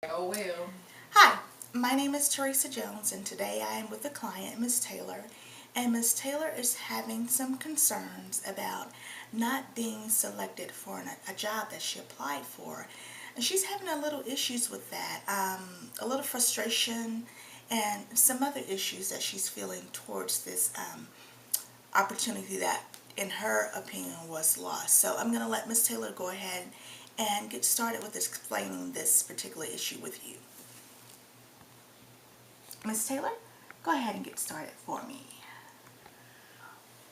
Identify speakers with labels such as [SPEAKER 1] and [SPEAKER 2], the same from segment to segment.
[SPEAKER 1] Oh well.
[SPEAKER 2] Hi, my name is Teresa Jones, and today I am with a client, Ms. Taylor. And Ms. Taylor is having some concerns about not being selected for a job that she applied for. And she's having a little issues with that, a little frustration, and some other issues that she's feeling towards this opportunity that, in her opinion, was lost. So I'm going to let Ms. Taylor go ahead and get started with explaining this particular issue with you. Ms. Taylor, go ahead and get started for me.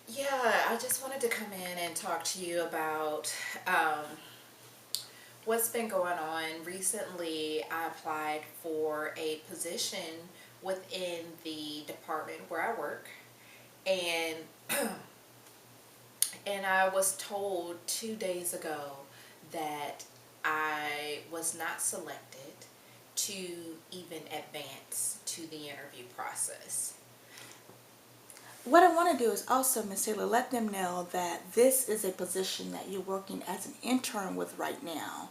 [SPEAKER 1] Yeah, I just wanted to come in and talk to you about what's been going on. Recently, I applied for a position within the department where I work, and and I was told 2 days ago that I was not selected to even advance to the interview process.
[SPEAKER 2] What I want to do is also, Ms. Taylor, let them know that this is a position that you're working as an intern with right now.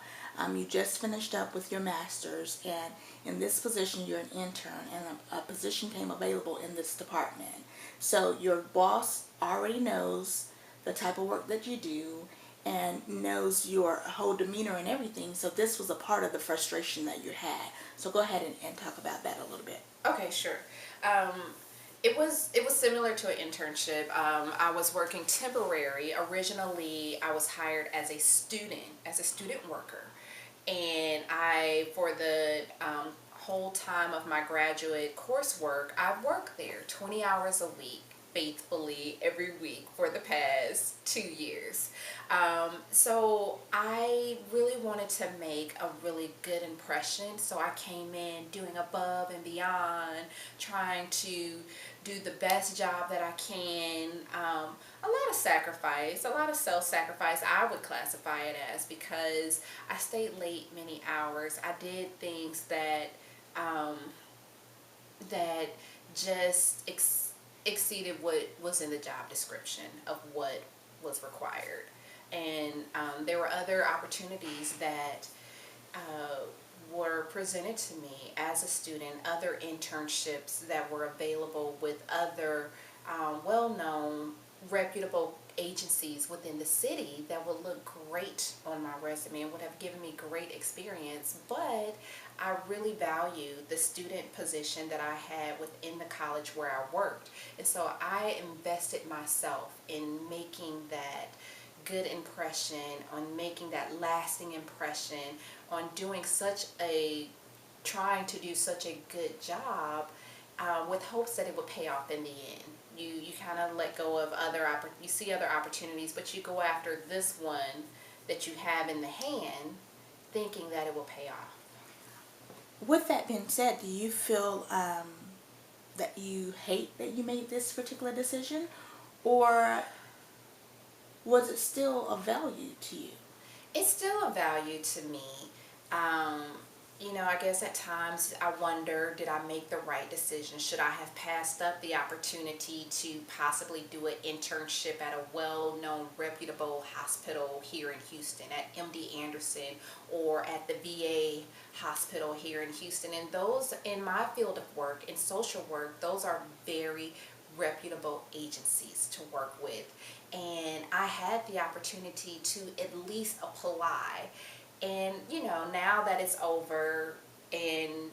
[SPEAKER 2] You just finished up with your master's, and in this position, you're an intern, and a position came available in this department. So your boss already knows the type of work that you do and knows your whole demeanor and everything. So this was a part of the frustration that you had. So go ahead and talk about that a little bit.
[SPEAKER 1] Okay, sure. Um, it was similar to an internship. I was working temporary. Originally, I was hired as a student worker, and I for the whole time of my graduate coursework, I worked there 20 hours a week, faithfully every week for the past 2 years. So I really wanted to make a really good impression. So I came in doing above and beyond, trying to do the best job that I can. A lot of sacrifice, a lot of self-sacrifice, I would classify it as, because I stayed late many hours. I did things that um, that just exceeded what was in the job description of what was required. And there were other opportunities that uh, were presented to me as a student, other internships that were available with other well-known, reputable agencies within the city that would look great on my resume and would have given me great experience. But I really value the student position that I had within the college where I worked. And so I invested myself in making that good impression, on making that lasting impression, on doing trying to do such a good job, with hopes that it would pay off in the end. You kind of let go of you see other opportunities, but you go after this one that you have in the hand, thinking that it will pay off.
[SPEAKER 2] With that being said, do you feel that you hate that you made this particular decision, or was it still of value to you?
[SPEAKER 1] It's still a value to me. Um, I guess at times I wonder, did I make the right decision? Should I have passed up the opportunity to possibly do an internship at a well-known, reputable hospital here in Houston, at MD Anderson, or at the VA hospital here in Houston? And those, in my field of work, in social work, those are very reputable agencies to work with. And I had the opportunity to at least apply. And now that it's over, and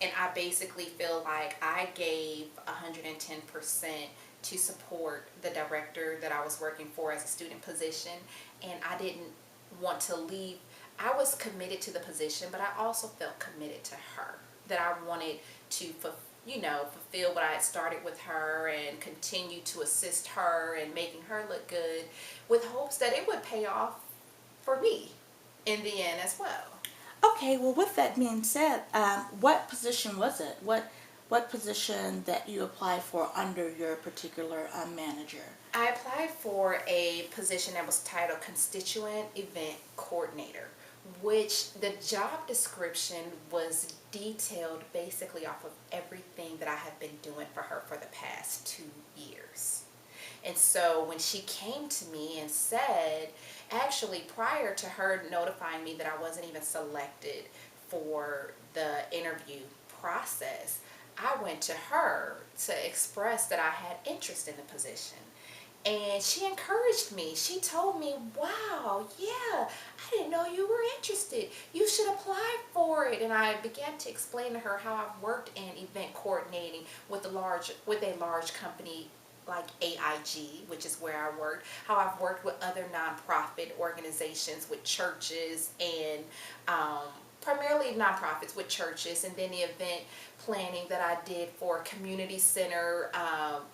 [SPEAKER 1] I basically feel like I gave 110% to support the director that I was working for as a student position, and I didn't want to leave. I was committed to the position, but I also felt committed to her, that I wanted to fulfill what I had started with her and continue to assist her and making her look good, with hopes that it would pay off for me in the end as well.
[SPEAKER 2] Okay, well, with that being said, what position was it? What position that you applied for under your particular manager?
[SPEAKER 1] I applied for a position that was titled Constituent Event Coordinator, which the job description was detailed basically off of everything that I have been doing for her for the past 2 years. And so when she came to me and said, actually prior to her notifying me that I wasn't even selected for the interview process, I went to her to express that I had interest in the position. And she encouraged me. She told me, wow, yeah, I didn't know you were interested. You should apply for it. And I began to explain to her how I've worked in event coordinating with a large company like AIG, which is where I worked, how I've worked with other nonprofit organizations, with churches, and primarily nonprofits with churches, and then the event planning that I did for a community center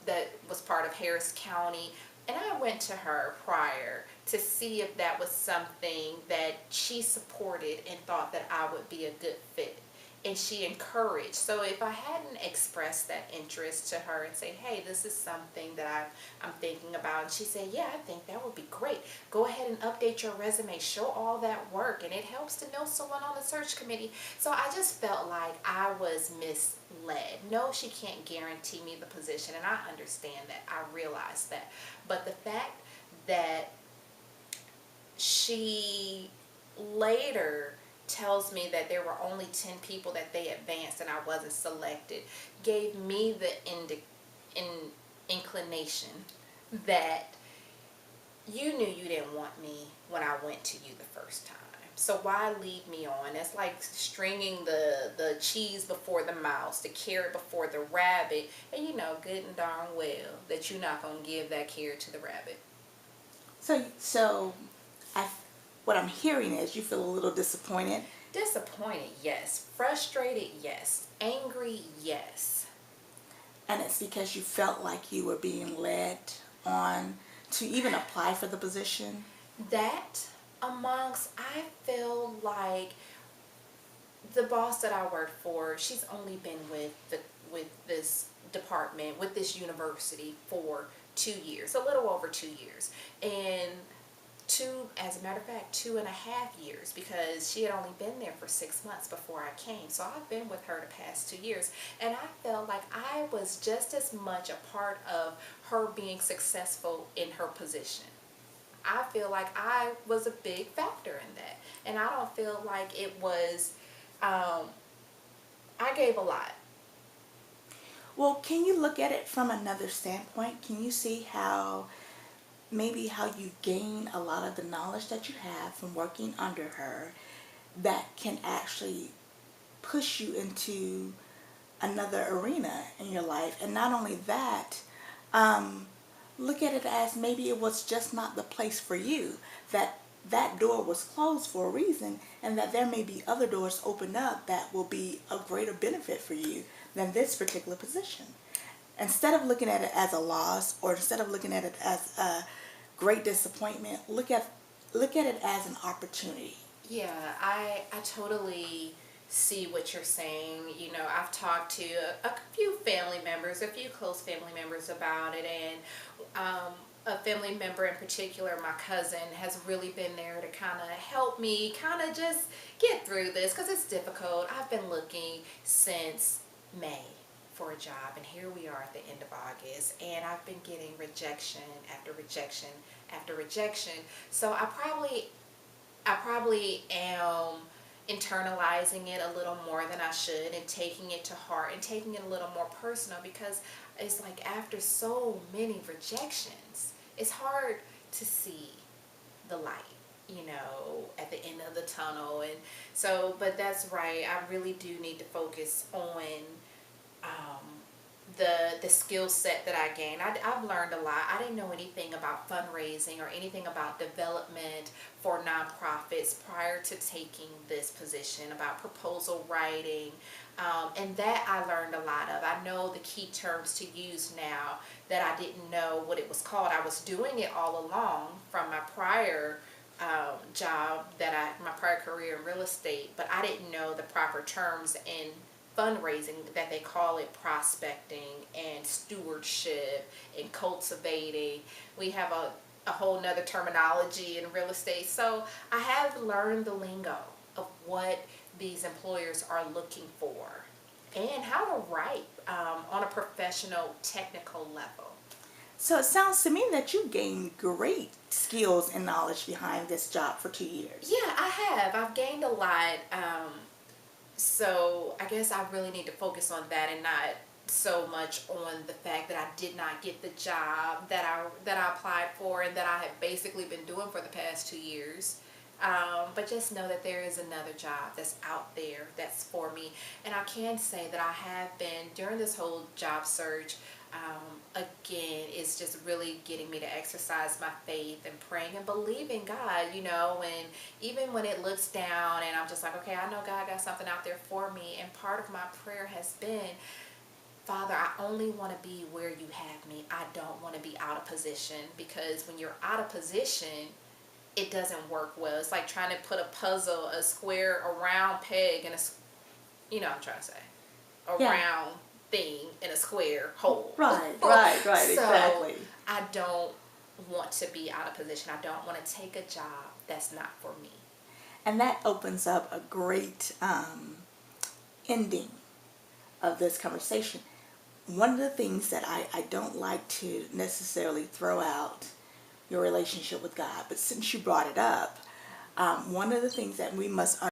[SPEAKER 1] that was part of Harris County. And I went to her prior to see if that was something that she supported and thought that I would be a good fit. And she encouraged. So if I hadn't expressed that interest to her and say, hey, this is something that I'm thinking about, and she said, yeah, I think that would be great. Go ahead and update your resume, show all that work, and it helps to know someone on the search committee. So I just felt like I was misled. No, she can't guarantee me the position, and I understand that. I realize that. But the fact that she later tells me that there were only 10 people that they advanced and I wasn't selected gave me the inclination that you knew you didn't want me when I went to you the first time. So why lead me on? It's like stringing the cheese before the mouse, the carrot before the rabbit, and you know good and darn well that you're not going to give that carrot to the rabbit.
[SPEAKER 2] So what I'm hearing is you feel a little disappointed.
[SPEAKER 1] Disappointed, yes. Frustrated, yes. Angry, yes.
[SPEAKER 2] And it's because you felt like you were being led on to even apply for the position?
[SPEAKER 1] That amongst, I feel like the boss that I work for, she's only been with this department, with this university for 2 years, a little over 2 years. And as a matter of fact, 2.5 years, because she had only been there for 6 months before I came. So I've been with her the past 2 years, and I felt like I was just as much a part of her being successful in her position. I feel like I was a big factor in that, and I don't feel like it was, I gave a lot.
[SPEAKER 2] Well, can you look at it from another standpoint? Can you see how you gain a lot of the knowledge that you have from working under her that can actually push you into another arena in your life? And not only that, look at it as maybe it was just not the place for you, that door was closed for a reason, and that there may be other doors opened up that will be a greater benefit for you than this particular position. Instead of looking at it as a loss, or instead of looking at it as a great disappointment, look at it as an opportunity.
[SPEAKER 1] Yeah, I totally see what you're saying. You know, I've talked to a few family members, a few close family members about it, and a family member in particular, my cousin, has really been there to kind of help me kind of just get through this, because it's difficult. I've been looking since May for a job, and here we are at the end of August, and I've been getting rejection after rejection after rejection. So I probably am internalizing it a little more than I should, and taking it to heart, and taking it a little more personal, because it's like after so many rejections, it's hard to see the light, you know, at the end of the tunnel. And so, but that's right, I really do need to focus on the skill set that I gained. I've learned a lot. I didn't know anything about fundraising or anything about development for nonprofits prior to taking this position, about proposal writing, and that I learned a lot of. I know the key terms to use now that I didn't know what it was called. I was doing it all along from my prior job, my prior career in real estate, but I didn't know the proper terms in fundraising, that they call it prospecting and stewardship and cultivating. We have a whole nother terminology in real estate. So I have learned the lingo of what these employers are looking for and how to write on a professional, technical level.
[SPEAKER 2] So it sounds to me that you gained great skills and knowledge behind this job for 2 years.
[SPEAKER 1] Yeah, I have. I've gained a lot. so I guess I really need to focus on that and not so much on the fact that I did not get the job that I applied for and that I have basically been doing for the past 2 years. But just know that there is another job that's out there that's for me. And I can say that I have been, during this whole job search, again, it's just really getting me to exercise my faith and praying and believing God, and even when it looks down and I'm just like, okay, I know God got something out there for me. And part of my prayer has been, Father, I only want to be where you have me. I don't want to be out of position, because when you're out of position, it doesn't work well. It's like trying to put a puzzle, a square, a round peg in a, I'm trying to say, a
[SPEAKER 2] Yeah.
[SPEAKER 1] round thing in a square hole.
[SPEAKER 2] Right,
[SPEAKER 1] So
[SPEAKER 2] exactly.
[SPEAKER 1] I don't want to be out of position. I don't want to take a job that's not for me.
[SPEAKER 2] And that opens up a great ending of this conversation. One of the things that I don't like to necessarily throw out your relationship with God, but since you brought it up, one of the things that we must